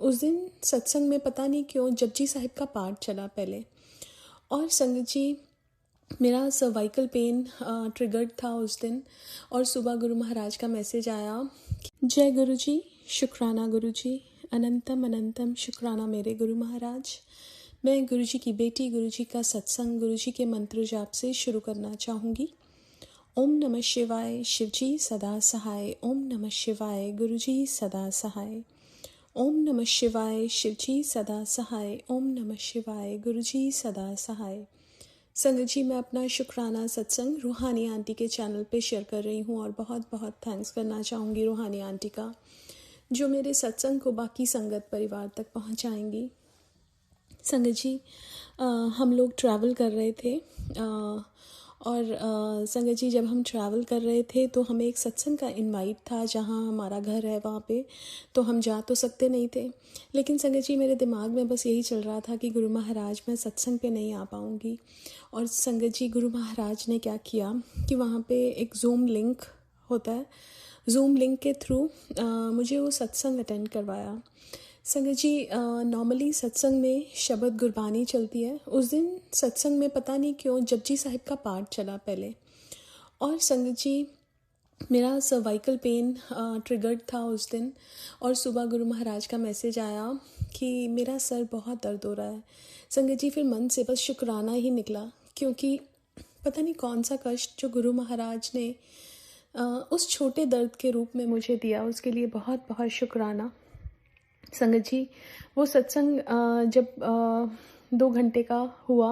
उस दिन सत्संग में पता नहीं क्यों जपजी साहिब का पाठ चला पहले, और संगत जी मेरा सर्वाइकल पेन ट्रिगर्ड था उस दिन। और सुबह गुरु महाराज का मैसेज आया, जय गुरु जी, शुक्राना गुरु जी, अनंतम अनंतम शुक्राना मेरे गुरु महाराज। मैं गुरु जी की बेटी, गुरु जी का सत्संग गुरु जी के मंत्र जाप से शुरू करना चाहूँगी। ओम नमः शिवाय, शिवजी सदा सहाय। ओम नमः शिवाय, गुरु जी सदा सहाय। ओम नमः शिवाय, शिवजी सदा सहाय। ओम नमः शिवाय, गुरु जी सदा सहाय। संगत जी, मैं अपना शुक्राना सत्संग रूहानी आंटी के चैनल पे शेयर कर रही हूँ और बहुत बहुत थैंक्स करना चाहूँगी रूहानी आंटी का, जो मेरे सत्संग को बाकी संगत परिवार तक पहुँचाएंगी। संगत जी, हम लोग ट्रैवल कर रहे थे और संगत जी जब हम ट्रैवल कर रहे थे तो हमें एक सत्संग का इनवाइट था जहाँ हमारा घर है वहाँ पे, तो हम जा तो सकते नहीं थे। लेकिन संगत जी मेरे दिमाग में बस यही चल रहा था कि गुरु महाराज मैं सत्संग पे नहीं आ पाऊँगी। और संगत जी गुरु महाराज ने क्या किया कि वहाँ पे एक जूम लिंक होता है, जूम लिंक के थ्रू मुझे वो सत्संग अटेंड करवाया। संगत जी नॉर्मली सत्संग में शब्द गुरबानी चलती है, उस दिन सत्संग में पता नहीं क्यों जपजी साहिब का पाठ चला पहले। और संगत जी मेरा सर्वाइकल पेन ट्रिगर्ड था उस दिन, और सुबह गुरु महाराज का मैसेज आया कि मेरा सर बहुत दर्द हो रहा है। संगत जी फिर मन से बस शुक्राना ही निकला, क्योंकि पता नहीं कौन सा कष्ट जो गुरु महाराज ने उस छोटे दर्द के रूप में मुझे दिया, उसके लिए बहुत बहुत शुक्राना। संगत जी वो सत्संग जब 2 घंटे का हुआ,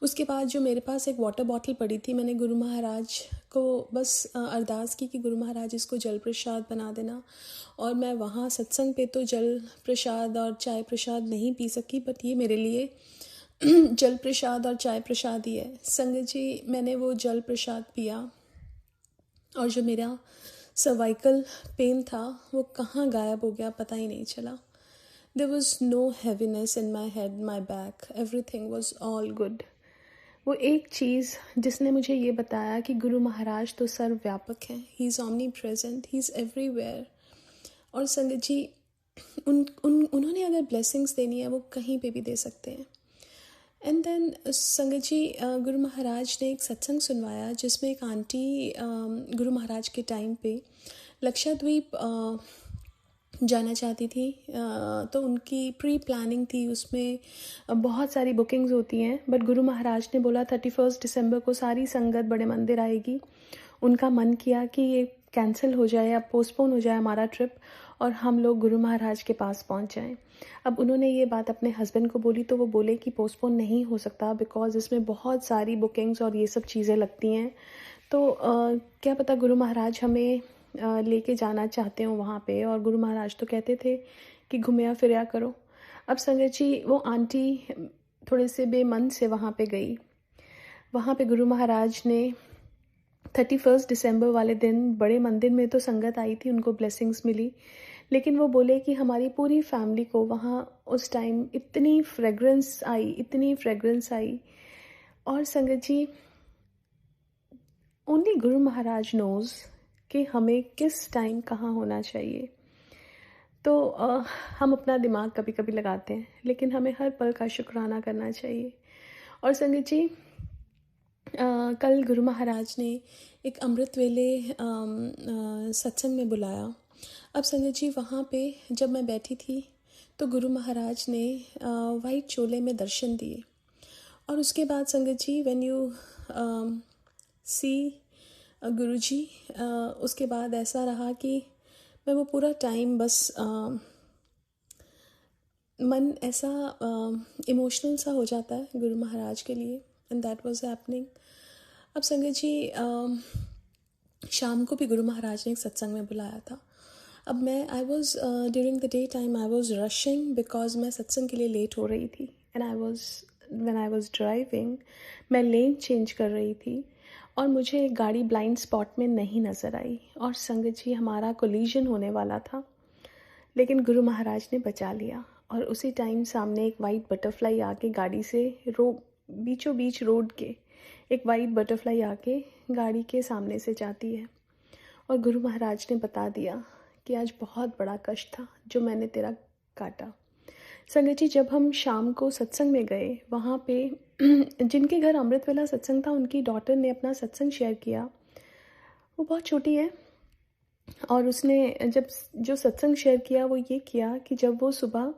उसके बाद जो मेरे पास एक वाटर बॉटल पड़ी थी, मैंने गुरु महाराज को बस अरदास की कि गुरु महाराज इसको जल प्रसाद बना देना। और मैं वहाँ सत्संग पे तो जल प्रसाद और चाय प्रसाद नहीं पी सकी, बट ये मेरे लिए जल प्रसाद और चाय प्रसाद ही है। संगत जी मैंने वो जल प्रसाद पिया और जो मेरा सर्वाइकल पेन था वो कहाँ गायब हो गया पता ही नहीं चला। There was no heaviness in my head, my back. Everything was all good. वो एक चीज़ जिसने मुझे ये बताया कि गुरु महाराज तो सर्वव्यापक हैं, he is omni present, he is everywhere. और संगत जी उन्होंने अगर ब्लेसिंग्स देनी है वो कहीं पे भी दे सकते हैं। एंड देन संगत जी गुरु महाराज ने एक सत्संग सुनवाया जिसमें एक आंटी गुरु महाराज के टाइम पे लक्षद्वीप जाना चाहती थी, तो उनकी प्री प्लानिंग थी, उसमें बहुत सारी बुकिंग्स होती हैं, बट गुरु महाराज ने बोला 31 दिसंबर को सारी संगत बड़े मंदिर आएगी। उनका मन किया कि ये कैंसिल हो जाए या पोस्टपोन हो जाए हमारा ट्रिप और हम लोग गुरु महाराज के पास पहुंच जाएं। अब उन्होंने ये बात अपने हस्बैंड को बोली तो वो बोले कि पोस्टपोन नहीं हो सकता, बिकॉज इसमें बहुत सारी बुकिंग्स और ये सब चीज़ें लगती हैं, तो क्या पता गुरु महाराज हमें लेके जाना चाहते हो वहाँ पे। और गुरु महाराज तो कहते थे कि घूमया फिरया करो। अब संगत जी वो आंटी थोड़े से बेमन से वहाँ पे गई। वहाँ पे गुरु महाराज ने 31 दिसंबर वाले दिन बड़े मंदिर में तो संगत आई थी, उनको ब्लेसिंग्स मिली, लेकिन वो बोले कि हमारी पूरी फैमिली को वहाँ उस टाइम इतनी फ्रेगरेंस आई। और संगत जी ओनली गुरु महाराज नोज़ कि हमें किस टाइम कहाँ होना चाहिए। तो हम अपना दिमाग कभी कभी लगाते हैं, लेकिन हमें हर पल का शुक्राना करना चाहिए। और संगत जी कल गुरु महाराज ने एक अमृत वेले सत्संग में बुलाया। अब संगत जी वहाँ पे जब मैं बैठी थी तो गुरु महाराज ने वाइट चोले में दर्शन दिए। और उसके बाद संगत जी व्हेन यू सी गुरु जी, उसके बाद ऐसा रहा कि मैं वो पूरा टाइम बस मन ऐसा इमोशनल सा हो जाता है गुरु महाराज के लिए, एंड दैट वाज हैपनिंग। अब संगत जी शाम को भी गुरु महाराज ने एक सत्संग में बुलाया था। अब मैं I during the day time I was rushing, because मैं सत्संग के लिए लेट हो रही थी, and when I was driving मैं लेन चेंज कर रही थी और मुझे गाड़ी ब्लाइंड स्पॉट में नहीं नज़र आई और संगत जी हमारा कोलिजन होने वाला था, लेकिन गुरु महाराज ने बचा लिया। और उसी टाइम सामने एक वाइट बटरफ्लाई आके गाड़ी से बीचों बीच रोड के एक वाइट बटरफ्लाई आके गाड़ी के सामने से जाती है और गुरु महाराज ने बता दिया कि आज बहुत बड़ा कष्ट था जो मैंने तेरा काटा। संगत जी, जब हम शाम को सत्संग में गए, वहाँ पे जिनके घर अमृत वेला सत्संग था, उनकी डॉटर ने अपना सत्संग शेयर किया। वो बहुत छोटी है और उसने जब जो सत्संग शेयर किया वो ये किया कि जब वो सुबह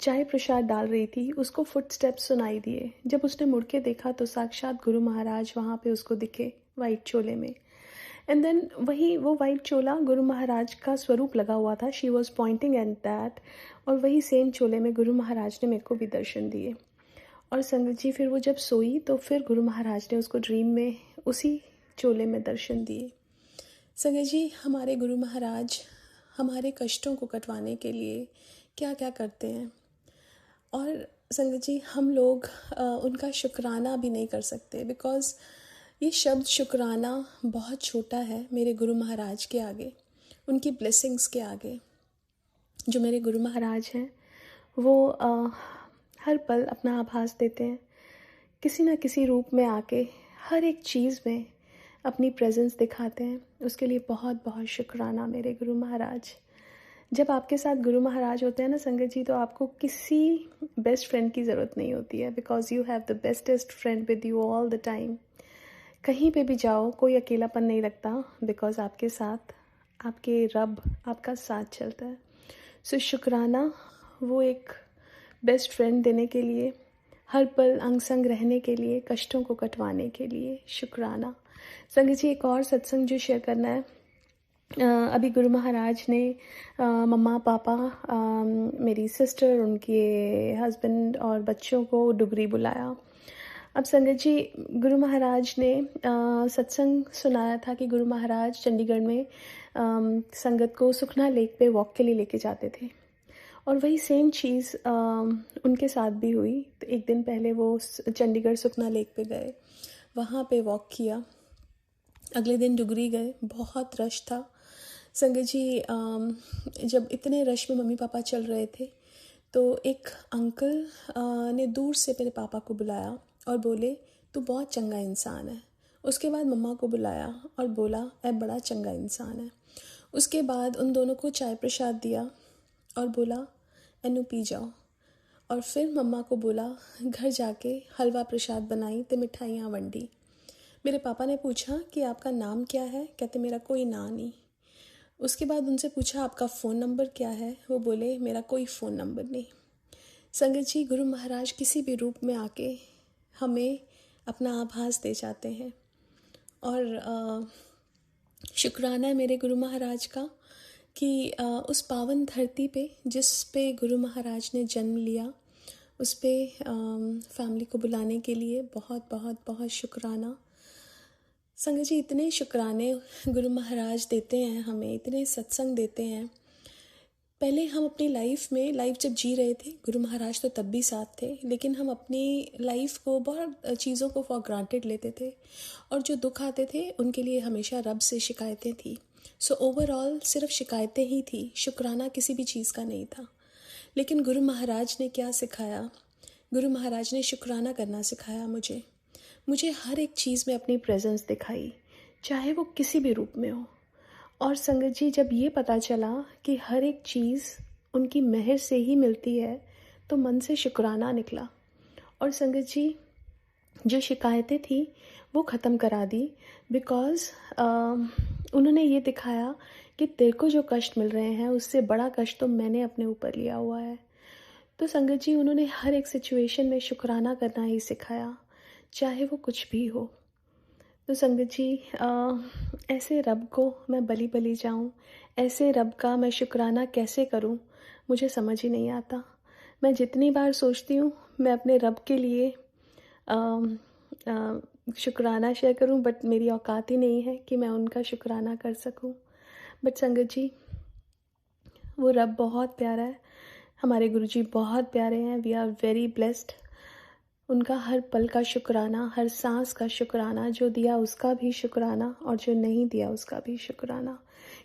चाय प्रसाद डाल रही थी, उसको फुटस्टेप्स सुनाई दिए। जब उसने मुड़ के देखा तो साक्षात गुरु महाराज वहाँ पे उसको दिखे, वाइट चोले में। एंड देन वही वो वाइट चोला गुरु महाराज का स्वरूप लगा हुआ था। She was Poynting at that, और वही सेम चोले में गुरु महाराज ने मेरे को भी दर्शन दिए। और संगत जी, फिर वो जब सोई तो फिर गुरु महाराज ने उसको ड्रीम में उसी चोले में दर्शन दिए। संगत जी, हमारे गुरु महाराज हमारे कष्टों को कटवाने के लिए क्या क्या करते हैं, और संगत जी हम लोग उनका शुक्राना भी नहीं कर सकते, बिकॉज़ ये शब्द शुक्राना बहुत छोटा है मेरे गुरु महाराज के आगे, उनकी ब्लेसिंग्स के आगे। जो मेरे गुरु महाराज हैं वो हर पल अपना आभास देते हैं, किसी न किसी रूप में आके हर एक चीज़ में अपनी प्रेजेंस दिखाते हैं। उसके लिए बहुत बहुत शुक्राना मेरे गुरु महाराज। जब आपके साथ गुरु महाराज होते हैं ना संगत जी, तो आपको किसी बेस्ट फ्रेंड की ज़रूरत नहीं होती है, because you have the bestest friend with you all the time. कहीं पे भी जाओ कोई अकेलापन नहीं लगता, बिकॉज आपके साथ आपके रब आपका साथ चलता है। सो शुक्राना, वो एक बेस्ट फ्रेंड देने के लिए, हर पल अंग संग रहने के लिए, कष्टों को कटवाने के लिए शुक्राना। संगत जी, एक और सत्संग जो शेयर करना है। अभी गुरु महाराज ने मम्मा पापा, मेरी सिस्टर, उनके हस्बैंड और बच्चों को डुगरी बुलाया। अब संगत जी, गुरु महाराज ने सत्संग सुनाया था कि गुरु महाराज चंडीगढ़ में संगत को सुखना लेक पे वॉक के लिए लेके जाते थे, और वही सेम चीज़ उनके साथ भी हुई। तो एक दिन पहले वो चंडीगढ़ सुखना लेक पे गए, वहाँ पे वॉक किया। अगले दिन डुगरी गए, बहुत रश था। संगत जी, जब इतने रश में मम्मी पापा चल रहे थे तो एक अंकल ने दूर से मेरे पापा को बुलाया और बोले, तू बहुत चंगा इंसान है। उसके बाद मम्मा को बुलाया और बोला, ऐ बड़ा चंगा इंसान है। उसके बाद उन दोनों को चाय प्रसाद दिया और बोला, एनू पी जाओ। और फिर मम्मा को बोला, घर जाके हलवा प्रसाद बनाई तो मिठाइयाँ वंडी। मेरे पापा ने पूछा कि आपका नाम क्या है? कहते मेरा कोई नाम नहीं। उसके बाद उनसे पूछा, आपका फ़ोन नंबर क्या है? वो बोले, मेरा कोई फ़ोन नंबर नहीं। संगत जी, गुरु महाराज किसी भी रूप में आके हमें अपना आभास दे जाते हैं, और शुक्राना है मेरे गुरु महाराज का कि उस पावन धरती पे जिस पे गुरु महाराज ने जन्म लिया, उस पे फैमिली को बुलाने के लिए बहुत बहुत बहुत शुक्राना। संगत जी, इतने शुक्राने गुरु महाराज देते हैं हमें, इतने सत्संग देते हैं। पहले हम अपनी लाइफ जब जी रहे थे, गुरु महाराज तो तब भी साथ थे, लेकिन हम अपनी लाइफ को बहुत चीज़ों को फॉर ग्रांटेड लेते थे, और जो दुख आते थे उनके लिए हमेशा रब से शिकायतें थी। सो ओवरऑल सिर्फ शिकायतें ही थी, शुक्राना किसी भी चीज़ का नहीं था। लेकिन गुरु महाराज ने क्या सिखाया? गुरु महाराज ने शुक्राना करना सिखाया मुझे हर एक चीज़ में अपनी प्रेजेंस दिखाई, चाहे वो किसी भी रूप में हो। और संगत जी, जब ये पता चला कि हर एक चीज़ उनकी मेहर से ही मिलती है, तो मन से शुक्राना निकला। और संगत जी, जो शिकायतें थी वो ख़त्म करा दी, बिकॉज़ उन्होंने ये दिखाया कि तेरे को जो कष्ट मिल रहे हैं उससे बड़ा कष्ट तो मैंने अपने ऊपर लिया हुआ है। तो संगत जी, उन्होंने हर एक सिचुएशन में शुक्राना करना ही सिखाया, चाहे वो कुछ भी हो। तो संगत जी, ऐसे रब को मैं बली बली जाऊं, ऐसे रब का मैं शुक्राना कैसे करूं, मुझे समझ ही नहीं आता। मैं जितनी बार सोचती हूँ मैं अपने रब के लिए शुक्राना शेयर करूं, बट मेरी औकात ही नहीं है कि मैं उनका शुक्राना कर सकूं। बट संगत जी, वो रब बहुत प्यारा है, हमारे गुरुजी बहुत प्यारे हैं। We are very blessed. उनका हर पल का शुक्राना, हर सांस का शुक्राना, जो दिया उसका भी शुक्राना और जो नहीं दिया उसका भी शुक्राना।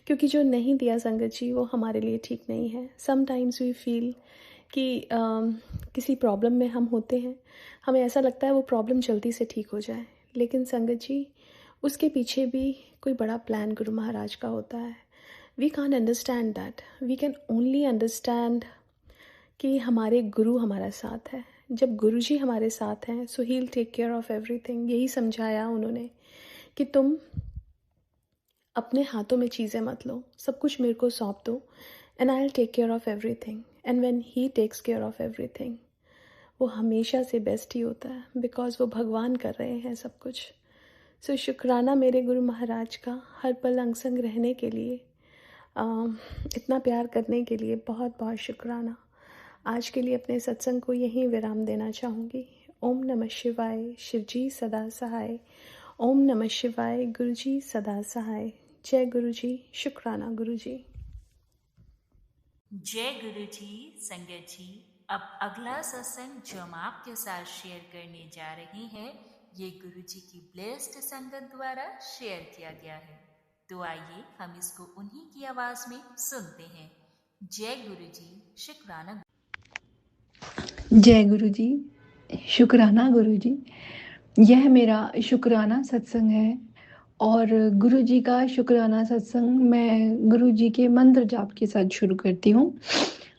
क्योंकि जो नहीं दिया संगत जी, वो हमारे लिए ठीक नहीं है। समटाइम्स वी फील कि किसी प्रॉब्लम में हम होते हैं, हमें ऐसा लगता है वो प्रॉब्लम जल्दी से ठीक हो जाए, लेकिन संगत जी, उसके पीछे भी कोई बड़ा प्लान गुरु महाराज का होता है। We can't understand that. We can only understand कि हमारे गुरु हमारा साथ है। जब गुरु जी हमारे साथ हैं so he will take care of everything. यही समझाया उन्होंने कि तुम अपने हाथों में चीज़ें मत लो, सब कुछ मेरे को सौंप दो and I will take care of everything. And when he takes care of everything, वो हमेशा से बेस्ट ही होता है, बिकॉज़ वो भगवान कर रहे हैं सब कुछ। सो शुक्राना मेरे गुरु महाराज का हर पल अंग संग रहने के लिए, इतना प्यार करने के लिए बहुत बहुत शुक्राना। आज के लिए अपने सत्संग को यहीं विराम देना चाहूँगी। ओम नमः शिवाय, शिवजी सदा सहाय। ओम नमः शिवाय, गुरुजी सदा सहाय। जय गुरुजी, शुक्राना गुरुजी। जय गुरु जी। संगत जी, अब अगला सत्संग जो हम आपके साथ शेयर करने जा रहे हैं, ये गुरु जी की ब्लेस्ड संगत द्वारा शेयर किया गया है। तो आइए हम इसको उन्हीं की आवाज में सुनते हैं। जय गुरु जी, शुक्राना। जय गुरु जी, शुक्राना गुरु जी। यह मेरा शुक्राना सत्संग है और गुरु जी का शुक्राना सत्संग मैं गुरु जी के मंत्र जाप के साथ शुरू करती हूँ।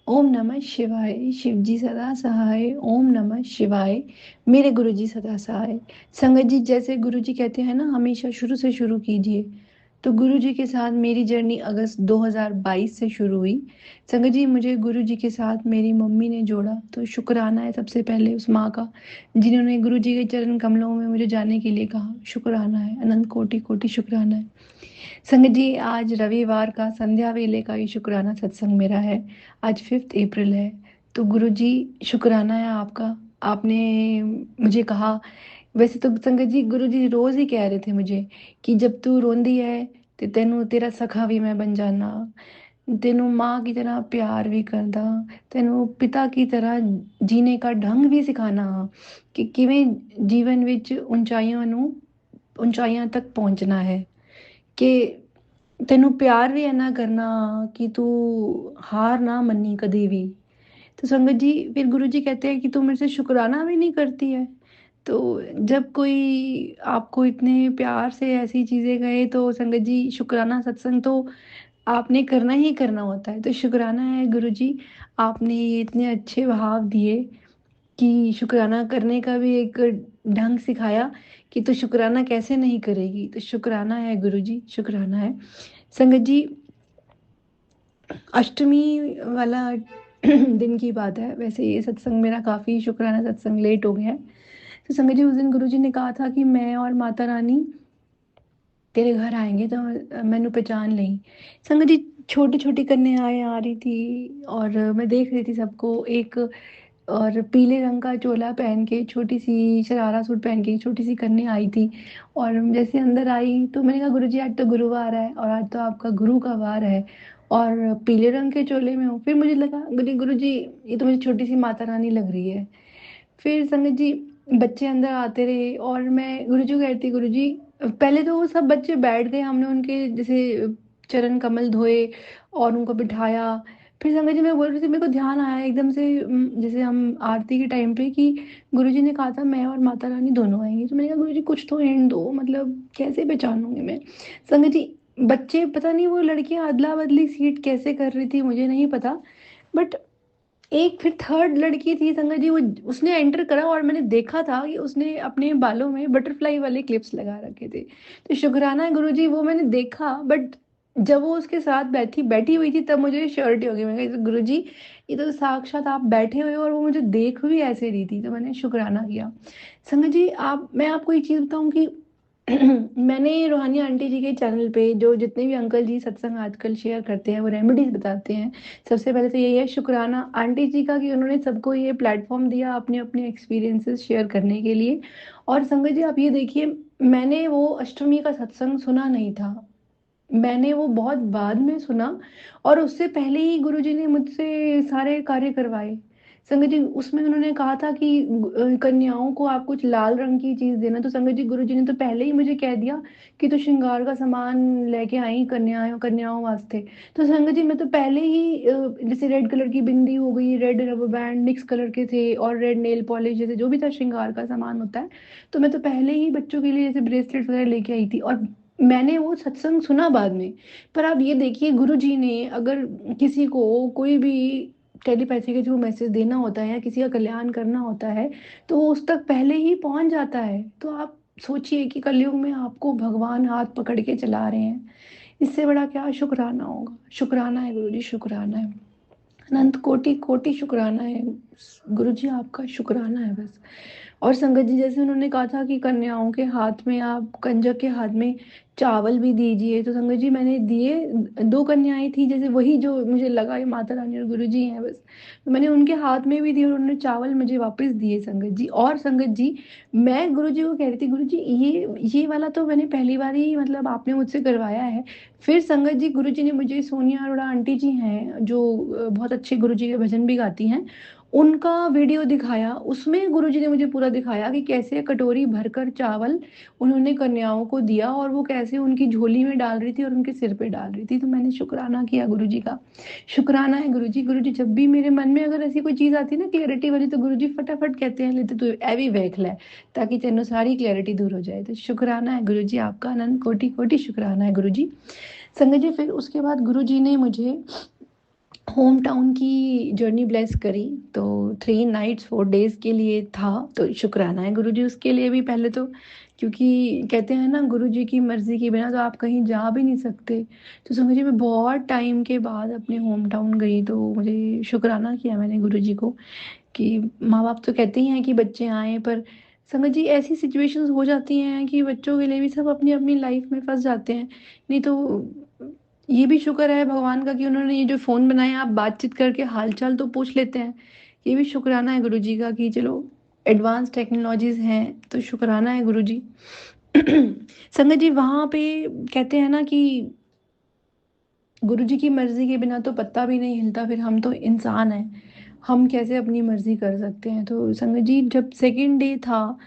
ओम नमः शिवाय, शिव जी सदा सहाय। ओम नमः शिवाय, मेरे गुरु जी सदा सहाय। संगत जी, जैसे गुरु जी कहते हैं ना, हमेशा शुरू से शुरू कीजिए। तो गुरु जी के साथ मेरी जर्नी अगस्त 2022 से शुरू हुई। संगत जी, मुझे गुरु जी के साथ मेरी मम्मी ने जोड़ा, तो शुक्राना है सबसे पहले उस माँ का जिन्होंने गुरु जी के चरण कमलों में मुझे जाने के लिए कहा। शुक्राना है, अनंत कोटि कोटि शुक्राना है। संगत जी, आज रविवार का संध्या वेले का ये शुक्राना सत्संग मेरा है। आज 5 अप्रैल है। तो गुरु जी, शुक्राना है आपका। आपने मुझे कहा, वैसे तो संगत जी गुरु जी रोज ही कह रहे थे मुझे कि जब तू रोंदी है तो तेनू तेरा सखा भी मैं बन जाना, तेनू माँ की तरह प्यार भी करदा, तेनू पिता की तरह जीने का ढंग भी सिखाना कि किवें जीवन विच ऊंचाइयां तक पहुंचना है, कि तेनू प्यार भी इन्ना करना कि तू हार ना मन्नी कदी भी। तो संगत जी, फिर गुरु जी कहते हैं कि तू मेरे से शुक्राना भी नहीं करती है। तो जब कोई आपको इतने प्यार से ऐसी चीज़ें कहे तो संगत जी, शुक्राना सत्संग तो आपने करना ही करना होता है। तो शुक्राना है गुरु जी, आपने ये इतने अच्छे भाव दिए कि शुक्राना करने का भी एक ढंग सिखाया कि तो शुक्राना कैसे नहीं करेगी। तो शुक्राना है गुरु जी, शुक्राना है। संगत जी, अष्टमी वाला दिन की बात है। वैसे ये सत्संग मेरा काफ़ी शुक्राना सत्संग लेट हो गया है। तो संगत जी, उस दिन गुरु जी ने कहा था कि मैं और माता रानी तेरे घर आएंगे तो मैनू पहचान नहीं। संगत जी, छोटी छोटी कन्याएं आ रही थी और मैं देख रही थी सबको। एक और पीले रंग का चोला पहन के, छोटी सी शरारा सूट पहन के छोटी सी कन्या आई थी। और जैसे अंदर आई तो मैंने कहा, गुरु जी आज तो गुरुवार है और आज तो आपका गुरु का वार है और पीले रंग के चोले में हो। फिर मुझे लगा, गुरु जी ये तो मुझे छोटी सी माता रानी लग रही है। फिर संगत जी, बच्चे अंदर आते रहे और मैं गुरुजी को कहती, गुरुजी पहले तो वो सब बच्चे बैठ गए, हमने उनके जैसे चरण कमल धोए और उनको बिठाया। फिर संगत जी, मैं बोल रही थी, मेरे को ध्यान आया एकदम से, जैसे हम आरती के टाइम पे, कि गुरुजी ने कहा था मैं और माता रानी दोनों आएंगे। तो मैंने कहा, गुरुजी कुछ तो हिंट दो, मतलब कैसे पहचानूंगी मैं। संगत जी, बच्चे पता नहीं वो लड़कियां अदला बदली सीट कैसे कर रही थी, मुझे नहीं पता। बट एक फिर थर्ड लड़की थी संगत जी, वो उसने एंटर करा और मैंने देखा था कि उसने अपने बालों में बटरफ्लाई वाले क्लिप्स लगा रखे थे। तो शुक्राना है गुरुजी, वो मैंने देखा। बट जब वो उसके साथ बैठी बैठी हुई थी तब मुझे श्योरिटी हो गई। मैंने कहा, गुरुजी ये तो साक्षात आप बैठे हुए हो और वो मुझे देख भी ऐसे रही थी। तो मैंने शुक्राना किया। संगत जी, आप मैं आपको एक चीज़ बताऊं कि मैंने रूहानी आंटी जी के चैनल पे जो जितने भी अंकल जी सत्संग आजकल शेयर करते हैं वो रेमेडीज बताते हैं। सबसे पहले तो यही है शुक्राना आंटी जी का कि उन्होंने सबको ये प्लेटफॉर्म दिया अपने अपने एक्सपीरियंसेस शेयर करने के लिए। और संगत जी, आप ये देखिए, मैंने वो अष्टमी का सत्संग सुना नहीं था, मैंने वो बहुत बाद में सुना। और उससे पहले ही गुरुजी ने मुझसे सारे कार्य करवाए। संगत जी, उसमें उन्होंने कहा था कि कन्याओं को आप कुछ लाल रंग की चीज देना। तो संगत जी, गुरुजी ने तो पहले ही मुझे कह दिया कि तो श्रृंगार का सामान लेके आई कन्याओं कन्याओं वास्ते। तो संगत जी, मैं तो पहले ही जैसे रेड कलर की बिंदी हो गई, red rubber band mix colour के थे और रेड नेल पॉलिश, जैसे जो भी था श्रृंगार का सामान होता है, तो मैं तो पहले ही बच्चों के लिए जैसे ब्रेसलेट वगैरह लेके आई थी। और मैंने वो सत्संग सुना बाद में। पर आप ये देखिए, गुरु जी ने अगर किसी को कोई भी टेलीपैथी के थ्रू मैसेज देना होता है या किसी का कल्याण करना होता है, तो वो उस तक पहले ही पहुँच जाता है। तो आप सोचिए कि कलयुग में आपको भगवान हाथ पकड़ के चला रहे हैं, इससे बड़ा क्या शुक्राना होगा। शुक्राना है गुरुजी, शुक्राना है, अनंत कोटि कोटि शुक्राना है गुरुजी, आपका शुक्राना है बस। और संगत जी, जैसे उन्होंने कहा था कि कन्याओं के हाथ में, आप कंजक के हाथ में चावल भी दीजिए, तो संगत जी मैंने दिए। 2 कन्याएं थी, जैसे वही जो मुझे लगा ये माता रानी और गुरुजी हैं बस, तो मैंने उनके हाथ में भी दिए और उन्होंने चावल मुझे वापस दिए संगत जी। और संगत जी, मैं गुरुजी को कह रही थी, गुरुजी ये वाला तो मैंने पहली बार ही, मतलब आपने मुझसे करवाया है। फिर संगत जी, गुरुजी ने मुझे, सोनिया अरोड़ा आंटी जी हैं जो बहुत अच्छे गुरुजी के भजन भी गाती हैं, उनका वीडियो दिखाया। उसमें गुरुजी ने मुझे पूरा दिखाया कि कैसे कटोरी भरकर चावल उन्होंने कन्याओं को दिया और वो कैसे उनकी झोली में डाल रही थी और उनके सिर पे डाल रही थी। तो मैंने शुक्राना किया गुरुजी का। शुक्राना है गुरुजी। गुरुजी जब भी मेरे मन में अगर ऐसी कोई चीज़ आती है ना क्लैरिटी वाली, तो गुरुजी फटाफट कहते हैं, लेते तो ए भी वेख ले, ताकि तेनों सारी क्लैरिटी दूर हो जाए। तो शुक्राना है गुरुजी आपका, अनंत कोटि कोटि शुक्राना है गुरुजी। संगत जी, फिर उसके बाद गुरुजी ने मुझे होम टाउन की जर्नी ब्लेस करी। तो 3 नाइट्स 4 डेज के लिए था। तो शुक्राना है गुरुजी उसके लिए भी पहले तो, क्योंकि कहते हैं ना गुरुजी की मर्जी के बिना तो आप कहीं जा भी नहीं सकते। तो समझ लीजिए मैं बहुत टाइम के बाद अपने होम टाउन गई, तो मुझे शुक्राना किया मैंने गुरुजी को कि माँ बाप तो कहते ही हैं कि बच्चे आए, पर संगत जी ऐसी सिचुएशंस हो जाती हैं कि बच्चों के लिए भी सब अपनी अपनी लाइफ में फंस जाते हैं। नहीं तो ये भी शुक्र है भगवान का कि उन्होंने ये जो फ़ोन बनाया, आप बातचीत करके हालचाल तो पूछ लेते हैं। ये भी शुक्राना है गुरुजी का कि चलो एडवांस टेक्नोलॉजीज हैं, तो शुक्राना है गुरुजी। संगत जी, वहाँ पे कहते हैं ना कि गुरुजी की मर्जी के बिना तो पत्ता भी नहीं हिलता, फिर हम तो इंसान हैं, हम कैसे अपनी मर्जी कर सकते हैं। तो संगत जी, जब सेकेंड डे था,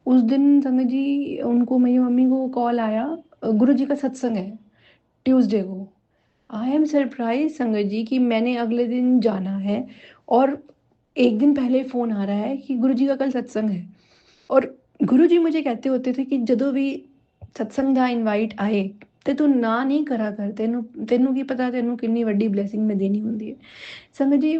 उस दिन संगत जी उनको, मेरी मम्मी को कॉल आया, गुरुजी का सत्संग है ट्यूसडे को। आई एम सरप्राइज संगत जी कि मैंने अगले दिन जाना है और एक दिन पहले फ़ोन आ रहा है कि गुरुजी का कल सत्संग है। और गुरुजी मुझे कहते होते थे कि ਜਦੋਂ ਵੀ ਸਤਸੰਗ ਦਾ ਇਨਵਾਈਟ ਆਏ ਤੇ ਤੂੰ ਨਾ ਨਹੀਂ ਕਰਾ ਕਰ, ਤੈਨੂੰ ਤੈਨੂੰ ਕੀ ਪਤਾ ਤੈਨੂੰ ਕਿੰਨੀ ਵੱਡੀ ब्लेसिंग मैं देनी होती है। संगत जी,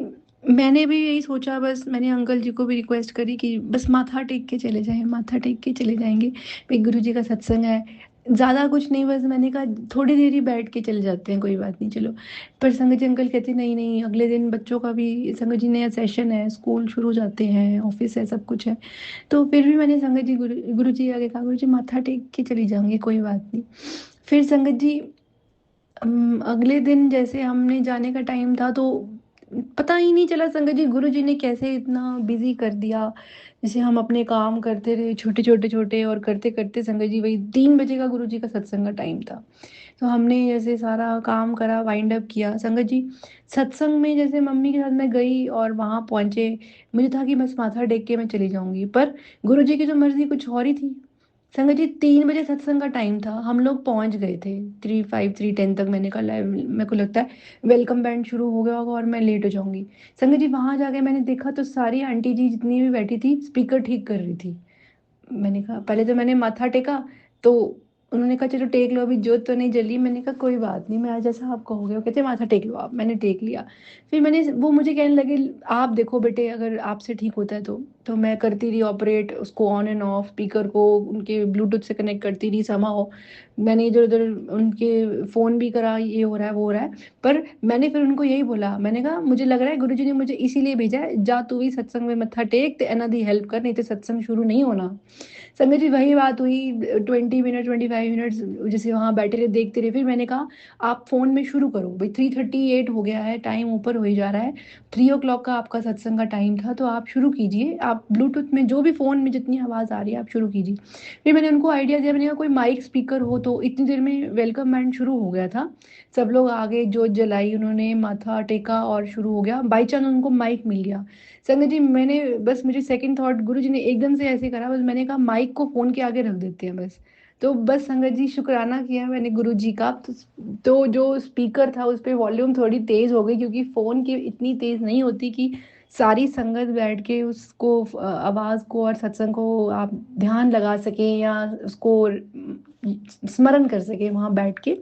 मैंने भी यही सोचा, बस मैंने अंकल जी को भी रिक्वेस्ट करी कि बस माथा टेक के चले जाएं, माथा टेक के चले जाएंगे, भाई गुरु जी का सत्संग है, ज़्यादा कुछ नहीं, बस मैंने कहा थोड़ी देर ही बैठ के चले जाते हैं, कोई बात नहीं चलो। पर संगत जी अंकल कहते नहीं नहीं, अगले दिन बच्चों का भी, संगत जी नया सेशन है, स्कूल शुरू जाते हैं, ऑफिस है, सब कुछ है। तो फिर भी मैंने संगत जी, गुरु जी आगे कहा, गुरु जी माथा टेक के चली जाऊंगी, कोई बात नहीं। फिर संगत जी, अगले दिन जैसे हमने जाने का टाइम था, तो पता ही नहीं चला संगत जी गुरु जी ने कैसे इतना बिजी कर दिया। जैसे हम अपने काम करते रहे छोटे छोटे छोटे, और करते करते संगत जी वही 3 बजे का गुरु जी का सत्संग का टाइम था। तो हमने जैसे सारा काम करा, वाइंड अप किया संगत जी। सत्संग में जैसे मम्मी के साथ मैं गई और वहाँ पहुँचे, मुझे था कि बस माथा टेक के मैं चली जाऊंगी, पर गुरु जी की जो मर्जी कुछ और ही थी। संगत जी 3 बजे सत्संग का टाइम था, हम लोग पहुंच गए थे 3:05 3:10 तक। मैंने कहा मेरे को लगता है वेलकम बैंड शुरू हो गया होगा और मैं लेट हो जाऊंगी। संगत जी वहां जाके मैंने देखा तो सारी आंटी जी जितनी भी बैठी थी स्पीकर ठीक कर रही थी। मैंने कहा, पहले तो मैंने माथा टेका, तो उन्होंने कहा चलो टेक लो, अभी जोत तो नहीं जली। मैंने कहा कोई बात नहीं, मैं आज जैसा आप कहोगे। वो कहते माथा टेक लो आप, मैंने टेक लिया। फिर मैंने, वो मुझे कहने लगे आप देखो बेटे, अगर आपसे ठीक होता है तो मैं करती रही ऑपरेट उसको, ऑन एंड ऑफ स्पीकर को उनके ब्लूटूथ से कनेक्ट करती रही समा हो। मैंने इधर उधर उनके फ़ोन भी करा, ये हो रहा है वो हो रहा है। पर मैंने फिर उनको यही बोला, मैंने कहा मुझे लग रहा है गुरुजी ने मुझे इसीलिए भेजा है, जा तू भी सत्संग में मत्था टेक ते एना दी हेल्प कर, नहीं तो सत्संग शुरू नहीं होना। संगत जी वही बात हुई, 20 मिनट 25 मिनट जैसे वहाँ बैठे रहे, देखते रहे। फिर मैंने कहा आप फ़ोन में शुरू करो भाई, 3:38 हो गया है, टाइम ऊपर हो ही जा रहा है, 3 o'clock का आपका सत्संग का टाइम था, तो आप शुरू कीजिए, आप ब्लूटूथ में जो भी फ़ोन में जितनी आवाज़ आ रही है आप शुरू कीजिए। फिर मैंने उनको आइडिया दिया, मैंने कहा कोई माइक स्पीकर हो, तो इतनी देर में वेलकम बैंड शुरू हो गया था। सब लोग आगे जोत जलाई, उन्होंने माथा टेका और शुरू हो गया, बाई चांस उनको माइक मिल गया। संगत जी मैंने, बस मुझे सेकंड थॉट गुरु जी ने एकदम से ऐसे करा, बस मैंने कहा माइक को फ़ोन के आगे रख देते हैं बस। तो बस संगत जी शुक्राना किया मैंने गुरु जी का। तो जो स्पीकर था उस पे वॉल्यूम थोड़ी तेज़ हो गई, क्योंकि फ़ोन की इतनी तेज़ नहीं होती कि सारी संगत बैठ के उसको आवाज़ को और सत्संग को आप ध्यान लगा सकें या उसको स्मरण कर सकें वहाँ बैठ के।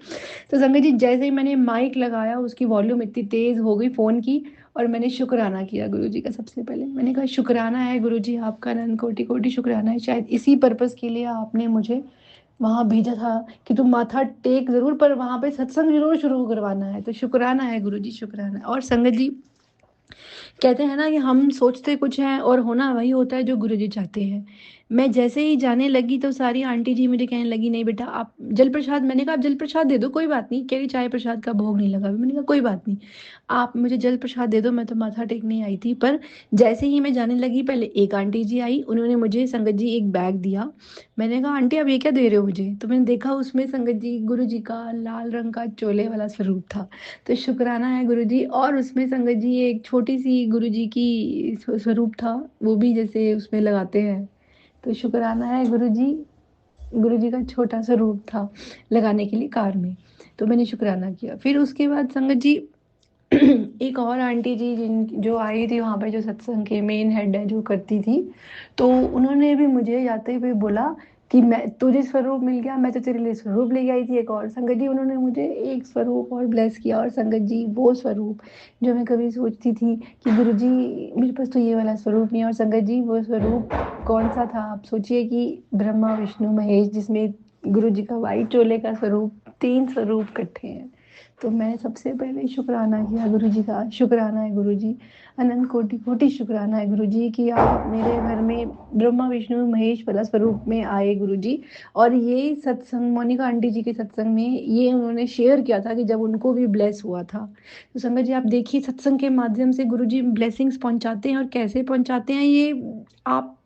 तो संगत जी जैसे ही मैंने माइक लगाया, उसकी वॉल्यूम इतनी तेज़ हो गई फ़ोन की, और मैंने शुक्राना किया गुरुजी का। सबसे पहले मैंने कहा शुक्राना है गुरुजी आपका, अनंत कोटि कोटि शुक्राना है। शायद इसी पर्पस के लिए आपने मुझे वहां भेजा था कि तुम माथा टेक जरूर, पर वहां पे सत्संग जरूर शुरू करवाना है। तो शुक्राना है गुरुजी, शुक्राना है। और संगत जी, कहते हैं ना कि हम सोचते कुछ हैं और होना वही होता है जो गुरुजी चाहते हैं। मैं जैसे ही जाने लगी तो सारी आंटी जी मुझे कहने लगी, नहीं बेटा आप जल प्रसाद, मैंने कहा आप जल प्रसाद दे दो कोई बात नहीं, कह रही चाय प्रसाद का भोग नहीं लगा अभी। मैंने कहा कोई बात नहीं, आप मुझे जल प्रसाद दे दो, मैं तो माथा टेकने आई थी। पर जैसे ही मैं जाने लगी, पहले एक आंटी जी आई, उन्होंने मुझे संगत जी एक बैग दिया। मैंने कहा आंटी आप ये क्या दे रहे हो मुझे? तो मैंने देखा उसमें संगत जी गुरु जी का लाल रंग का चोले वाला स्वरूप था। तो शुक्राना है गुरुजी। और उसमें संगत जी एक छोटी सी गुरुजी की स्वरूप था, वो भी जैसे उसमें लगाते हैं। तो शुक्राना है गुरुजी, गुरुजी का छोटा सा रूप था लगाने के लिए कार में। तो मैंने शुक्राना किया। फिर उसके बाद संगत जी एक और आंटी जी जिन जो आई थी वहाँ पे, जो सत्संग के मेन हेड है जो करती थी, तो उन्होंने भी मुझे जाते हुए बोला कि मैं तुझे स्वरूप मिल गया, मैं तो तेरे लिए स्वरूप लेके आई थी एक और। संगत जी उन्होंने मुझे एक स्वरूप और ब्लेस किया। और संगत जी वो स्वरूप जो मैं कभी सोचती थी कि गुरु जी मेरे पास तो ये वाला स्वरूप नहीं है, और संगत जी वो स्वरूप कौन सा था? आप सोचिए कि ब्रह्मा विष्णु महेश, जिसमें गुरु जी का वाइट चोले का स्वरूप, 3 स्वरूप इकट्ठे हैं। तो मैंने सबसे पहले शुक्राना किया गुरु जी का। शुक्राना है गुरु जी, अनंत कोटि कोटि शुक्राना है गुरु जी कि आप मेरे घर में ब्रह्मा विष्णु महेश वाला स्वरूप में आए गुरु जी। और ये सत्संग मोनिका आंटी जी के सत्संग में ये उन्होंने शेयर किया था कि जब उनको भी ब्लेस हुआ था। तो संगत जी आप देखिए, सत्संग के माध्यम से गुरु जी ब्लेसिंग्स पहुंचाते हैं, और कैसे पहुंचाते हैं ये आप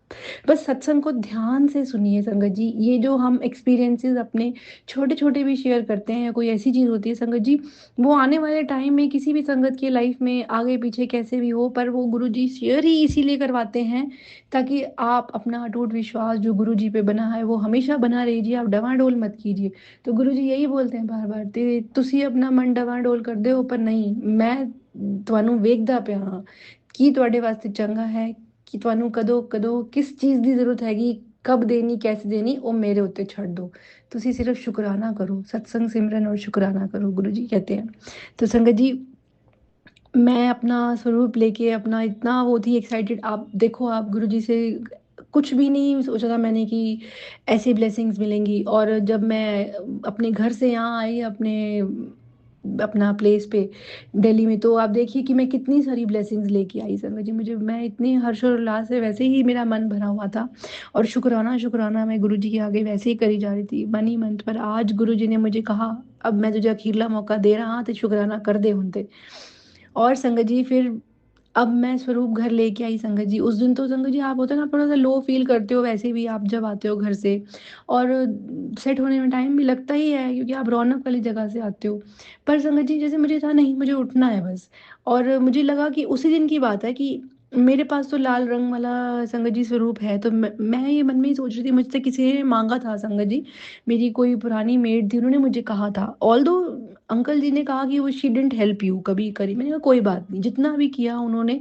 बस सत्संग को ध्यान से सुनिए संगत जी। ये जो हम एक्सपीरियंसेस अपने छोटे छोटे भी शेयर करते हैं, कोई ऐसी चीज़ होती है संगत जी, वो आने वाले टाइम में किसी भी संगत की लाइफ में आगे पीछे कैसे भी हो, पर वो गुरु जी शेयर ही इसीलिए करवाते हैं ताकि आप अपना अटूट विश्वास जो गुरु जी पे बना है वो हमेशा बना रहिए, आप डवाडोल मत कीजिए। तो गुरु जी यही बोलते हैं बार बार, ते तुसी अपना मन डवाडोल कर दे हो, पर नहीं, मैं ਤੁਹਾਨੂੰ ਵੇਖਦਾ ਪਿਆ ਹਾਂ ਕੀ ਤੁਹਾਡੇ ਵਾਸਤੇ ਚੰਗਾ ਹੈ, ਕਿ ਤੁਹਾਨੂੰ ਕਦੋਂ ਕਦੋਂ ਕਿਸ ਚੀਜ਼ ਦੀ ਜ਼ਰੂਰਤ ਹੈਗੀ, कब देनी कैसे देनी, वो मेरे उत्ते छड़ दो। तुसी सिर्फ शुक्राना करो, सत्संग सिमरन और शुक्राना करो, गुरु जी कहते हैं। तो संगत जी मैं अपना स्वरूप लेके अपना इतना वो थी एक्साइटेड। आप देखो, आप गुरु जी से कुछ भी नहीं सोचा था मैंने कि ऐसी ब्लेसिंग्स मिलेंगी। और जब मैं अपने घर से यहाँ आई, अपने अपना प्लेस पे दिल्ली में, तो आप देखिए कि मैं कितनी सारी ब्लेसिंग्स लेके आई संगत जी। मुझे मैं इतनी हर्षोल्लास से वैसे ही मेरा मन भरा हुआ था, और शुक्राना शुक्राना मैं गुरु जी के आगे वैसे ही करी जा रही थी मन ही मन। पर आज गुरु जी ने मुझे कहा अब मैं तुझे अखीरला मौका दे रहा, तो शुक्राना कर दे हुंदे। और संगत जी फिर अब मैं स्वरूप घर लेके आई संगत जी। उस दिन तो संगत जी आप होते हैं ना, थोड़ा सा लो फील करते हो वैसे भी आप जब आते हो घर से, और सेट होने में टाइम भी लगता ही है क्योंकि आप रौनक वाली जगह से आते हो। पर संगत जी जैसे मुझे था नहीं, मुझे उठना है बस। और मुझे लगा कि उसी दिन की बात है कि मेरे पास तो लाल रंग वाला संगत जी स्वरूप है। तो मैं ये मन में ही सोच रही थी, मुझसे किसी ने मांगा था संगत जी, मेरी कोई पुरानी मेड थी, उन्होंने मुझे कहा था, ऑल दो अंकल जी ने कहा कि वो शी डिडंट हेल्प यू कभी करी। मैंने कहा कोई बात नहीं, जितना भी किया उन्होंने,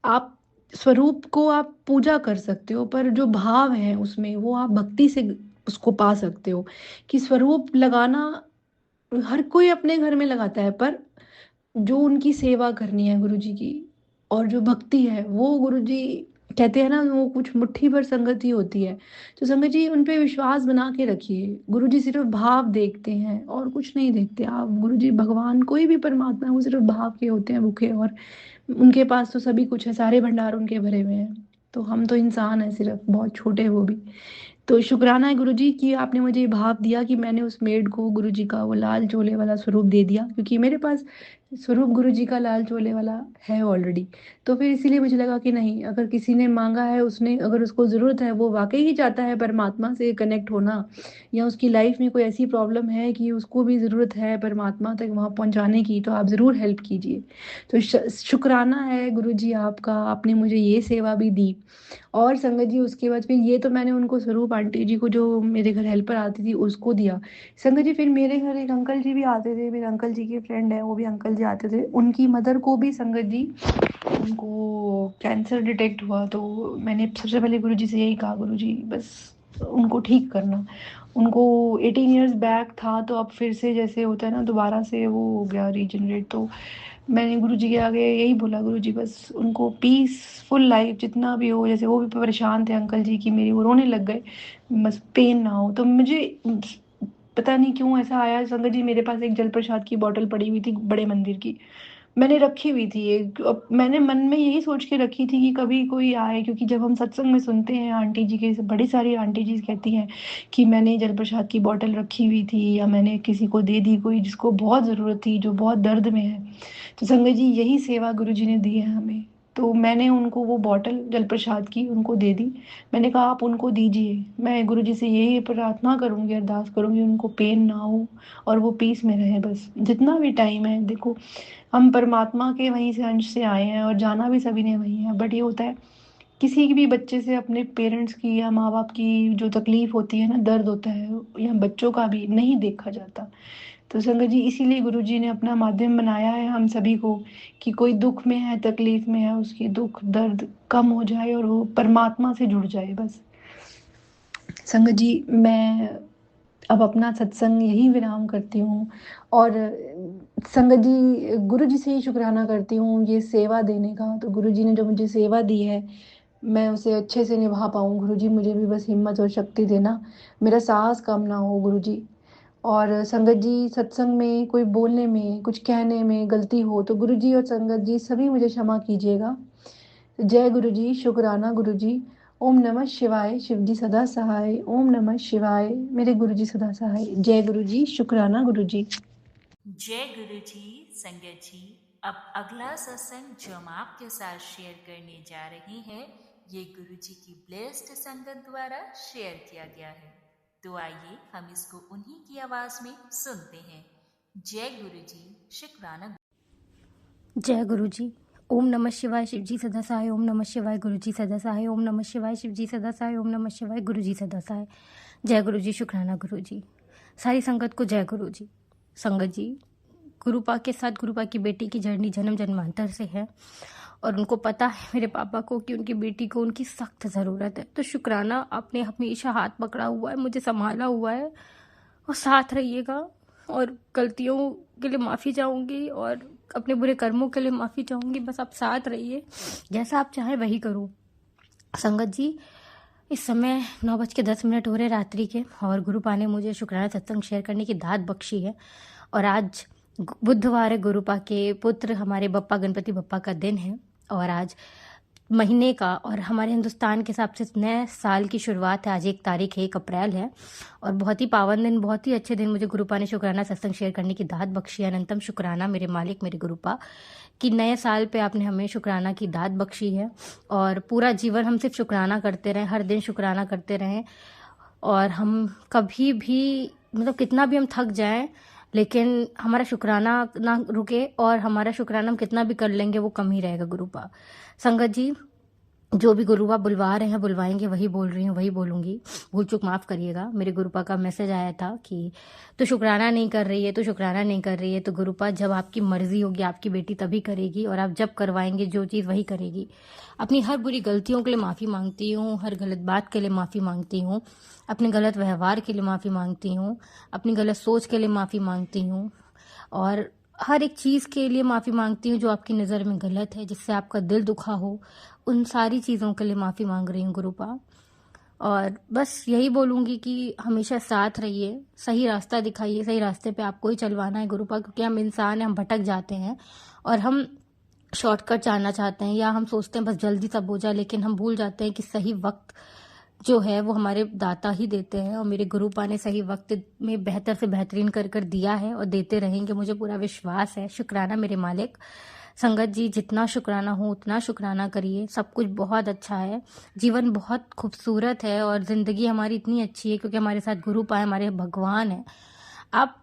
आप स्वरूप को आप पूजा कर सकते हो, पर जो भाव है उसमें वो आप भक्ति से उसको पा सकते हो। कि स्वरूप लगाना हर कोई अपने घर में लगाता है, पर जो उनकी सेवा करनी है गुरु जी की, और जो भक्ति है वो गुरु जी कहते हैं ना, वो कुछ मुट्ठी भर संगत ही होती है। तो संगत जी उन पे विश्वास बना के रखिए। गुरु जी सिर्फ भाव देखते हैं और कुछ नहीं देखते। आप गुरु जी भगवान कोई भी परमात्मा है, वो सिर्फ भाव के होते हैं भूखे, और उनके पास तो सभी कुछ है, सारे भंडार उनके भरे हुए हैं। तो हम तो इंसान है सिर्फ, बहुत छोटे वो भी। तो शुक्राना है गुरु जी कि आपने मुझे ये भाव दिया कि मैंने उस मेड को गुरु जी का वो लाल चोले वाला स्वरूप दे दिया, क्योंकि मेरे पास स्वरूप गुरु जी का लाल चोले वाला है ऑलरेडी। तो फिर इसीलिए मुझे लगा कि नहीं, अगर किसी ने मांगा है, उसने अगर उसको ज़रूरत है, वो वाकई ही चाहता है परमात्मा से कनेक्ट होना, या उसकी लाइफ में कोई ऐसी प्रॉब्लम है कि उसको भी ज़रूरत है परमात्मा तक वहाँ पहुँचाने की, तो आप ज़रूर हेल्प कीजिए। तो शुक्राना है गुरु जी आपका, आपने मुझे ये सेवा भी दी। और संगत जी उसके बाद फिर ये तो मैंने उनको स्वरूप आंटी जी को जो मेरे घर हेल्पर आती थी उसको दिया। संगत जी फिर मेरे घर एक अंकल जी भी आते थे, मेरे अंकल जी के फ्रेंड है, वो भी अंकल जी आते थे, उनकी मदर को भी संगत जी उनको कैंसर डिटेक्ट हुआ। तो मैंने सबसे पहले गुरु जी से यही कहा, गुरु जी बस उनको ठीक करना। उनको 18 ईयर्स बैक था, तो अब फिर से जैसे होता है ना, दोबारा से वो हो गया रीजनरेट। तो मैंने गुरुजी के आगे यही बोला, गुरुजी बस उनको पीसफुल लाइफ जितना भी हो, जैसे वो भी परेशान थे अंकल जी कि मेरी वो रोने लग गए, बस पेन ना हो। तो मुझे पता नहीं क्यों ऐसा आया संगत जी, मेरे पास एक जल प्रसाद की बॉटल पड़ी हुई थी बड़े मंदिर की, मैंने रखी हुई थी एक। अब मैंने मन में यही सोच के रखी थी कि कभी कोई आए, क्योंकि जब हम सत्संग में सुनते हैं आंटी जी के, बड़ी सारी आंटी जी कहती हैं कि मैंने जल प्रसाद की बोतल रखी हुई थी या मैंने किसी को दे दी, कोई जिसको बहुत ज़रूरत थी, जो बहुत दर्द में है। तो संगत जी यही सेवा गुरु जी ने दी है हमें। तो मैंने उनको वो बॉटल जल प्रसाद की उनको दे दी। मैंने कहा आप उनको दीजिए, मैं गुरु जी से यही प्रार्थना करूंगी, अरदास करूंगी उनको पेन ना हो और वो पीस में रहे बस जितना भी टाइम है। देखो हम परमात्मा के वहीं से अंश से आए हैं और जाना भी सभी ने वहीं है, बट ये होता है किसी भी बच्चे से अपने पेरेंट्स की या माँ बाप की जो तकलीफ होती है ना, दर्द होता है, या बच्चों का भी नहीं देखा जाता। तो संगत जी इसीलिए गुरु जी ने अपना माध्यम बनाया है हम सभी को कि कोई दुख में है, तकलीफ में है, उसकी दुख दर्द कम हो जाए और वो परमात्मा से जुड़ जाए बस। संगत जी मैं अब अपना सत्संग यही विराम करती हूँ और संगत जी गुरु जी से ही शुक्राना करती हूँ ये सेवा देने का। तो गुरु जी ने जो मुझे सेवा दी है मैं उसे अच्छे से निभा पाऊँ। गुरु जी मुझे भी बस हिम्मत और शक्ति देना, मेरा साहस कम ना हो गुरु जी। और संगत जी सत्संग में कोई बोलने में कुछ कहने में गलती हो तो गुरु जी और संगत जी सभी मुझे क्षमा कीजिएगा। जय गुरु जी, शुक्राना गुरु जी। ओम नमः शिवाय, शिव जी सदा सहाय। ओम नमः शिवाय, मेरे गुरु जी सदा सहाय। जय गुरु जी, शुक्राना गुरु जी। जय गुरु जी। संगत जी, अब अगला सत्संग जो हम आपके साथ शेयर करने जा रहे हैं ये गुरु जी की ब्लेस्ड संगत द्वारा शेयर किया गया है। तो आइए हम इसको उन्हीं की आवाज में सुनते हैं। जय गुरु जी, शुक्राना। जय गुरु जी। ओम नमः शिवाय, शिव जी सदा सहाय। ओम नमः शिवाय, गुरु जी सदा सहाय। ओम नमः शिवाय, शिव जी सदा सहाय। ओम नमः शिवाय, गुरु जी सदा सहाय। जय गुरु जी, शुक्राना गुरु जी। सारी संगत को जय गुरु जी। संगत जी गुरुपा के साथ गुरुपा की बेटी की जर्नी जन्म जन्मांतर से है और उनको पता है मेरे पापा को कि उनकी बेटी को उनकी सख्त ज़रूरत है। तो शुक्राना, आपने हमेशा हाथ पकड़ा हुआ है, मुझे संभाला हुआ है और साथ रहिएगा। और गलतियों के लिए माफ़ी चाहूँगी और अपने बुरे कर्मों के लिए माफ़ी चाहूँगी। बस आप साथ रहिए, जैसा आप चाहें वही करूँ। संगत जी इस समय 9:10 हो रहे रात्रि के और गुरुपा ने मुझे शुक्राना सत्संग शेयर करने की दात बख्शी है। और आज बुधवार है, गुरुपा के पुत्र हमारे बप्पा गणपति बप्पा का दिन है और आज महीने का और हमारे हिंदुस्तान के हिसाब से नए साल की शुरुआत है। आज 1 तारीख है, 1 अप्रैल है और बहुत ही पावन दिन, बहुत ही अच्छे दिन मुझे गुरुपा ने शुक्राना सत्संग शेयर करने की दात बख्शी। अनंतम शुक्राना मेरे मालिक, मेरे गुरुपा कि नए साल पे आपने हमें शुक्राना की दात बख्शी है और पूरा जीवन हम सिर्फ शुक्राना करते रहें, हर दिन शुक्राना करते रहें। और हम कभी भी मतलब कितना भी हम थक जाएं लेकिन हमारा शुक्राना ना रुके और हमारा शुक्राना हम कितना भी कर लेंगे वो कम ही रहेगा गुरुपा। संगत जी जो भी गुरुपा बुलवा रहे हैं बुलवाएंगे, वही बोल रही हूँ वही बोलूँगी, भूल चूक माफ़ करिएगा। मेरे गुरुपा का मैसेज आया था कि तो शुक्राना नहीं कर रही है, तो शुक्राना नहीं कर रही है। तो गुरुपा जब आपकी मर्जी होगी आपकी बेटी तभी करेगी और आप जब करवाएंगे जो चीज़ वही करेगी। अपनी हर बुरी गलतियों के लिए माफ़ी मांगती हूँ, हर गलत बात के लिए माफ़ी मांगती हूँ, अपने गलत व्यवहार के लिए माफ़ी मांगती हूँ, अपनी गलत सोच के लिए माफ़ी मांगती हूँ और हर एक चीज़ के लिए माफ़ी मांगती हूँ जो आपकी नज़र में गलत है, जिससे आपका दिल दुखा हो, उन सारी चीज़ों के लिए माफ़ी मांग रही हूँ गुरुपा। और बस यही बोलूँगी कि हमेशा साथ रहिए, सही रास्ता दिखाइए, सही रास्ते पे आपको ही चलवाना है गुरुपा, क्योंकि हम इंसान हैं, हम भटक जाते हैं और हम शॉर्टकट जाना चाहते हैं या हम सोचते हैं बस जल्दी सब हो जाए, लेकिन हम भूल जाते हैं कि सही वक्त जो है वो हमारे दाता ही देते हैं और मेरे गुरुपा ने सही वक्त में बेहतर से बेहतरीन कर कर दिया है और देते रहेंगे, मुझे पूरा विश्वास है। शुक्राना मेरे मालिक। संगत जी जितना शुक्राना हो उतना शुक्राना करिए, सब कुछ बहुत अच्छा है, जीवन बहुत खूबसूरत है और ज़िंदगी हमारी इतनी अच्छी है क्योंकि हमारे साथ गुरुपा है, हमारे भगवान है। आप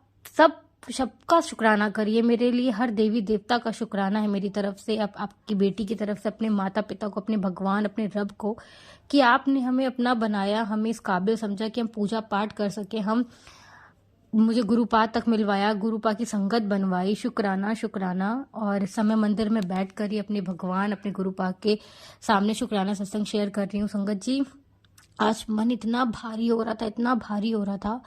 सबका शुक्राना करिए, मेरे लिए हर देवी देवता का शुक्राना है मेरी तरफ से, आपकी बेटी की तरफ से, अपने माता पिता को, अपने भगवान, अपने रब को कि आपने हमें अपना बनाया, हमें इस काबिल समझा कि हम पूजा पाठ कर सके, हम मुझे गुरुपा तक मिलवाया, गुरुपा की संगत बनवाई। शुक्राना शुक्राना। और इस समय मंदिर में बैठ कर ही अपने भगवान अपने गुरुपा के सामने शुक्राना सत्संग शेयर कर रही हूँ। संगत जी आज मन इतना भारी हो रहा था, इतना भारी हो रहा था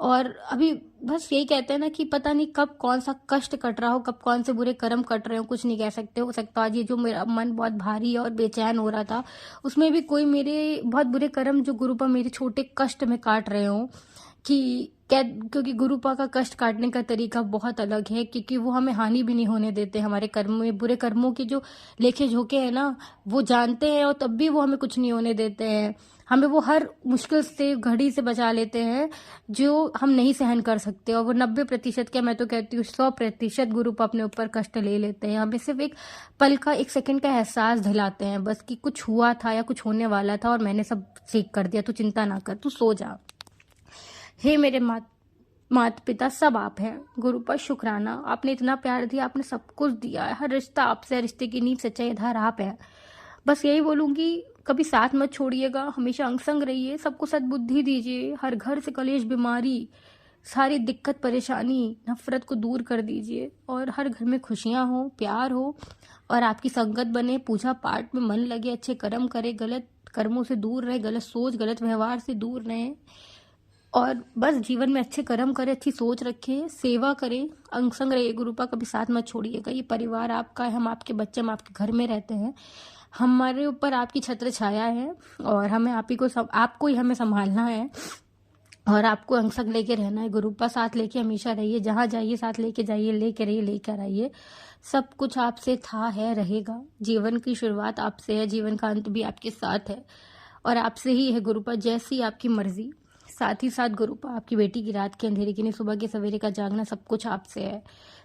और अभी बस यही कहते हैं ना कि पता नहीं कब कौन सा कष्ट कट रहा हो, कब कौन से बुरे कर्म कट रहे हो, कुछ नहीं कह सकते। हो सकता है आज ये जो मेरा मन बहुत भारी और बेचैन हो रहा था, उसमें भी कोई मेरे बहुत बुरे कर्म जो गुरुपा मेरे छोटे कष्ट में काट रहे हो। कि क्योंकि गुरुपा का कष्ट काटने का तरीका बहुत अलग है, क्योंकि वो हमें हानि भी नहीं होने देते। हमारे कर्म में बुरे कर्मों के जो लेखे झोंके हैं ना, वो जानते हैं और तब भी वो हमें कुछ नहीं होने देते हैं। हमें वो हर मुश्किल से घड़ी से बचा लेते हैं जो हम नहीं सहन कर सकते। और वो 90% क्या, मैं तो कहती हूँ 100% गुरुपा अपने ऊपर कष्ट ले लेते हैं। हमें सिर्फ एक पल का, एक सेकंड का एहसास दिलाते हैं बस, कि कुछ हुआ था या कुछ होने वाला था और मैंने सब ठीक कर दिया, तू चिंता ना कर, तू सो जा। हे मेरे माता पिता सब आप हैं। गुरुपा शुक्राना, आपने इतना प्यार दिया, आपने सब कुछ दिया है। हर रिश्ता आपसे है, रिश्ते की नींव सच्चाई आधार आप है। बस यही बोलूँगी, कभी साथ मत छोड़िएगा, हमेशा अंग संग रहिए, सबको सद्बुद्धि दीजिए। हर घर से कलेश, बीमारी, सारी दिक्कत, परेशानी, नफरत को दूर कर दीजिए और हर घर में खुशियाँ हो, प्यार हो और आपकी संगत बने। पूजा पाठ में मन लगे, अच्छे कर्म करे, गलत कर्मों से दूर रहे, गलत सोच, गलत व्यवहार से दूर रहें और बस जीवन में अच्छे कर्म करें, अच्छी सोच रखें, सेवा करें, अंग संग रहिए। गुरुपा कभी साथ मत छोड़िएगा। ये परिवार आपका है, हम आपके बच्चे, हम आपके घर में रहते हैं। हमारे ऊपर आपकी छत्र छाया है और हमें आपको ही हमें संभालना है और आपको अंग संग लेके रहना है। गुरुपा साथ लेके हमेशा रहिए, जहाँ जाइए साथ लेके जाइए, लेके रहिए, लेकर आइए। सब कुछ आपसे था, है, रहेगा। जीवन की शुरुआत आपसे है, जीवन का अंत भी आपके साथ है और आपसे ही है गुरुपा, जैसी आपकी मर्जी। साथ ही साथ गुरुपा, आपकी बेटी की रात के अंधेरे की नहीं, सुबह के सवेरे का जागना, सब कुछ आपसे है।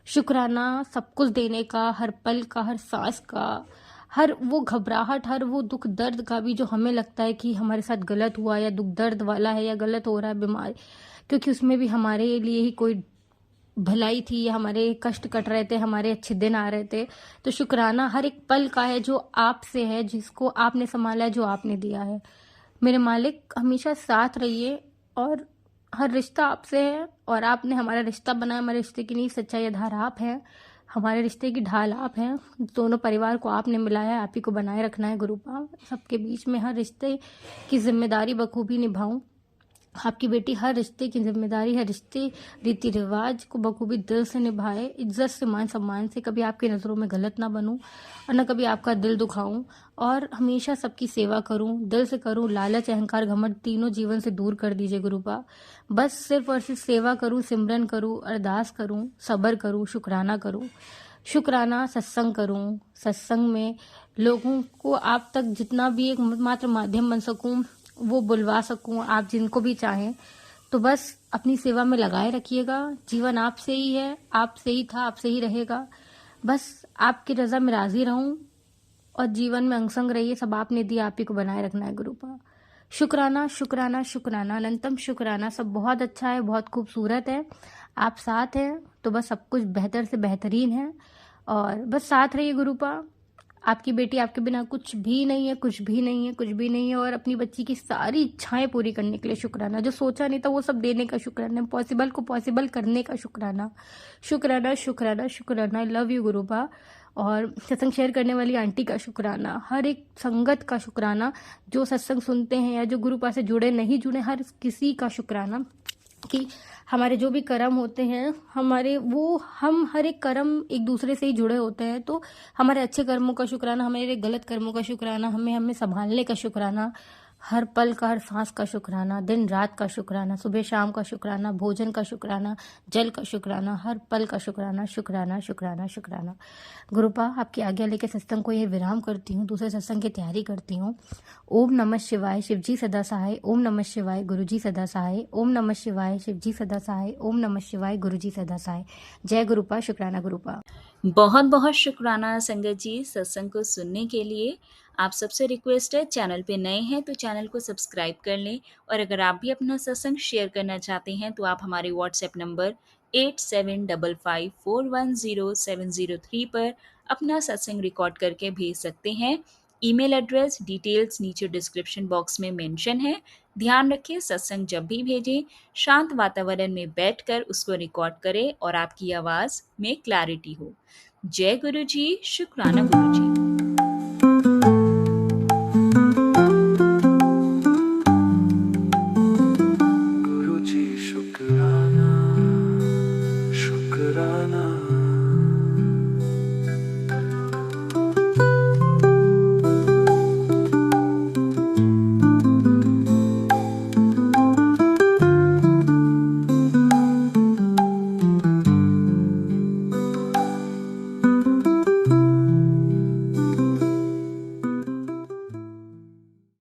शुक्राना सब कुछ देने का, हर पल का, हर सांस का, हर वो घबराहट, हर वो दुख दर्द का भी जो हमें लगता है कि हमारे साथ गलत हुआ या दुख दर्द वाला है या गलत हो रहा है, बीमार, क्योंकि उसमें भी हमारे लिए ही कोई भलाई थी, या हमारे कष्ट कट रहे थे, हमारे अच्छे दिन आ रहे थे। तो शुक्राना हर एक पल का है जो आपसे है, जिसको आपने संभाला है, जो आपने दिया है। मेरे मालिक हमेशा साथ रहिए और हर रिश्ता आपसे है और आपने हमारा रिश्ता बनाया। हमारे रिश्ते की नींव सच्चाई आधार आप हैं, हमारे रिश्ते की ढाल आप हैं। दोनों परिवार को आपने मिलाया है, आप ही को बनाए रखना है गुरुपा। सबके बीच में हर रिश्ते की जिम्मेदारी बखूबी निभाऊं। आपकी बेटी हर रिश्ते की जिम्मेदारी, हर रिश्ते रीति रिवाज को बखूबी दिल से निभाए, इज्जत से, मान सम्मान से। कभी आपकी नज़रों में गलत ना बनूं और न कभी आपका दिल दुखाऊं और हमेशा सबकी सेवा करूं, दिल से करूं। लालच, अहंकार, घमंड तीनों जीवन से दूर कर दीजिए गुरुपा। बस सिर्फ और सिर्फ सेवा करूं, सिमरन करूं, अरदास करूं, सब्र करूं, शुक्राना करूं। शुक्राना सत्संग करूं, सत्संग में लोगों को आप तक जितना भी एक मात्र माध्यम बन सकूं, वो बुलवा सकूं, आप जिनको भी चाहें। तो बस अपनी सेवा में लगाए रखिएगा। जीवन आपसे ही है, आपसे ही था, आपसे ही रहेगा। बस आपकी रजा में राजी रहूं और जीवन में अंग संग रहिए। सब आपने दिया, आप ही को बनाए रखना है गुरुपा। शुक्राना शुक्राना शुक्राना, अनंतम शुक्राना। सब बहुत अच्छा है, बहुत खूबसूरत है। आप साथ हैं तो बस सब कुछ बेहतर से बेहतरीन है और बस साथ रहिए गुरुपा। आपकी बेटी आपके बिना कुछ भी नहीं है, कुछ भी नहीं है, कुछ भी नहीं है। और अपनी बच्ची की सारी इच्छाएं पूरी करने के लिए शुक्राना। जो सोचा नहीं था वो सब देने का शुक्राना, पॉसिबल को पॉसिबल करने का शुक्राना। शुक्राना शुक्राना शुक्राना। I love you गुरुपा। और सत्संग शेयर करने वाली आंटी का शुक्राना, हर एक संगत का शुक्राना, जो सत्संग सुनते हैं या जो गुरुपा से जुड़े नहीं जुड़े, हर किसी का शुक्राना कि हमारे जो भी कर्म होते हैं, हम हर एक कर्म एक दूसरे से ही जुड़े होते हैं। तो हमारे अच्छे कर्मों का शुक्राना, हमारे गलत कर्मों का शुक्राना, हमें संभालने का शुक्राना, हर पल का, हर सांस का शुक्राना, दिन रात का शुक्राना, सुबह शाम का शुक्राना, भोजन का शुक्राना, जल का शुक्राना, हर पल का शुक्राना, शुक्राना शुक्राना शुक्राना। गुरुपा आपकी आज्ञा लेकर सत्संग को ये विराम करती हूँ, दूसरे सत्संग की तैयारी करती हूँ। ओम नमः शिवाय, शिवजी सदा सहाय। ओम नमः शिवाय, गुरुजी सदा सहाय। ओम नमः शिवाय, शिवजी सदा सहाय। ओम नमः शिवाय, गुरुजी सदा सहाय। जय गुरुपा। शुक्राना गुरुपा। बहुत बहुत शुक्राना संगत जी सत्संग को सुनने के लिए। आप सबसे रिक्वेस्ट है, चैनल पे नए हैं तो चैनल को सब्सक्राइब कर लें और अगर आप भी अपना सत्संग शेयर करना चाहते हैं तो आप हमारे व्हाट्सएप नंबर 8755410703 पर अपना सत्संग रिकॉर्ड करके भेज सकते हैं। ईमेल एड्रेस डिटेल्स नीचे डिस्क्रिप्शन बॉक्स में मेंशन है। ध्यान रखें, सत्संग जब भी भेजें शांत वातावरण में बैठकर उसको रिकॉर्ड करें और आपकी आवाज़ में क्लैरिटी हो। जय गुरु जी। शुक्राना गुरु जी।